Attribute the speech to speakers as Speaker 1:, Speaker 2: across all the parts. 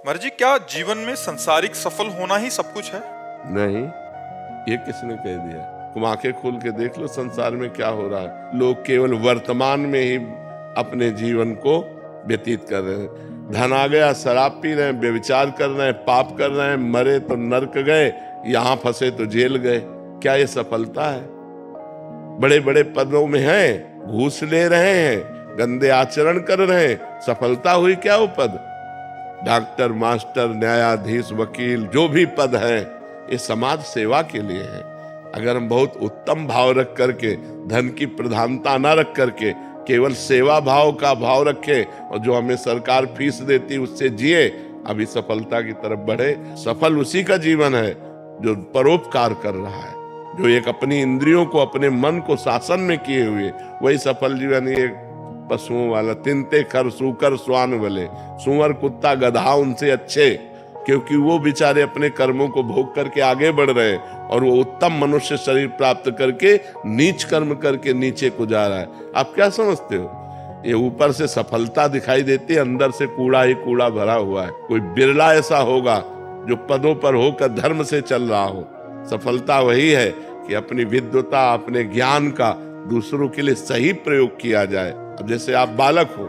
Speaker 1: मर्जी, क्या जीवन में संसारिक सफल होना ही सब कुछ है?
Speaker 2: नहीं, ये किसने कह दिया? तुम आंखें खोल के देख लो संसार में क्या हो रहा है। लोग केवल वर्तमान में ही अपने जीवन को व्यतीत कर रहे हैं। धन आ गया, शराब पी रहे हैं, व्यभिचार कर रहे हैं, पाप कर रहे हैं, मरे तो नर्क गए, यहां फंसे तो जेल गए। क्या ये सफलता है? बड़े बड़े पदों में हैं, घूस ले रहे हैं, गंदे आचरण कर रहे हैं, सफलता हुई क्या वो पद? डॉक्टर, मास्टर, न्यायाधीश, वकील, जो भी पद है ये समाज सेवा के लिए है। अगर हम बहुत उत्तम भाव रख करके, धन की प्रधानता ना रख करके केवल सेवा भाव का भाव रखें और जो हमें सरकार फीस देती उससे जिए, अभी सफलता की तरफ बढ़े। सफल उसी का जीवन है जो परोपकार कर रहा है, जो एक अपनी इंद्रियों को, अपने मन को शासन में किए हुए, वही सफल जीवन। एक पशुओं वाला, तिनते खर सूकर स्वान वाले, सुअर कुत्ता गधा उनसे अच्छे, क्योंकि वो बेचारे अपने कर्मों को भोग करके आगे बढ़ रहे हैं और वो उत्तम मनुष्य शरीर प्राप्त करके नीच कर्म करके नीचे को जा रहा है। आप क्या समझते हो? ये ऊपर से सफलता दिखाई देती है, अंदर से कूड़ा ही कूड़ा भरा हुआ है। कोई बिरला ऐसा होगा जो पदों पर होकर धर्म से चल रहा हो। सफलता वही है कि अपनी विद्वता, अपने ज्ञान का दूसरों के लिए सही प्रयोग किया जाए। अब जैसे आप बालक हो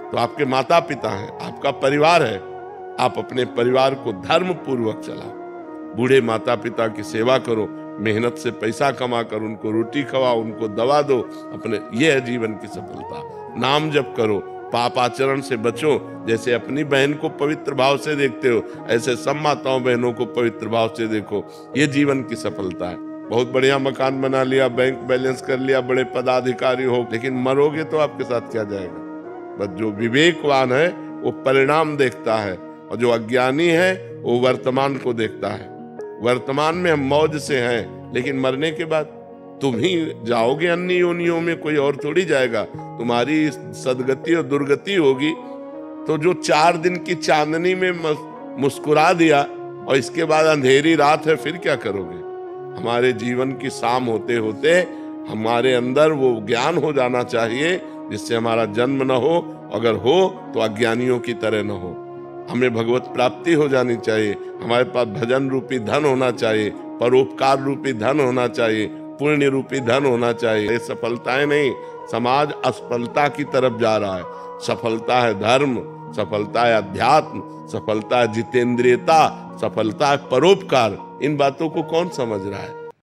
Speaker 2: तो आपके माता पिता हैं, आपका परिवार है, आप अपने परिवार को धर्म पूर्वक चलाओ। बूढ़े माता पिता की सेवा करो, मेहनत से पैसा कमा कर उनको रोटी खवाओ, उनको दवा दो। अपने ये है जीवन की सफलता। नाम जप करो, पाप आचरण से बचो। जैसे अपनी बहन को पवित्र भाव से देखते हो, ऐसे सब माताओं बहनों को पवित्र भाव से देखो। ये जीवन की सफलता है। बहुत बढ़िया मकान बना लिया, बैंक बैलेंस कर लिया, बड़े पदाधिकारी हो, लेकिन मरोगे तो आपके साथ क्या जाएगा? बस जो विवेकवान है वो परिणाम देखता है और जो अज्ञानी है वो वर्तमान को देखता है। वर्तमान में हम मौज से हैं, लेकिन मरने के बाद तुम ही जाओगे अन्य योनियों में, कोई और थोड़ी जाएगा। तुम्हारी सदगति और दुर्गति होगी। तो जो 4 दिन की चांदनी में मुस्कुरा दिया और इसके बाद अंधेरी रात है, फिर क्या करोगे? हमारे जीवन की शाम होते होते हमारे अंदर वो ज्ञान हो जाना चाहिए जिससे हमारा जन्म न हो, अगर हो तो अज्ञानियों की तरह न हो। हमें भगवत प्राप्ति हो जानी चाहिए। हमारे पास भजन रूपी धन होना चाहिए, परोपकार रूपी धन होना चाहिए, पुण्य रूपी धन होना चाहिए। ये सफलताएं नहीं, समाज असफलता की तरफ जा रहा है। सफलता है धर्म, सफलता है अध्यात्म, सफलता है जितेंद्रियता, सफलता है परोपकार। इन बातों को कौन समझ रहा है?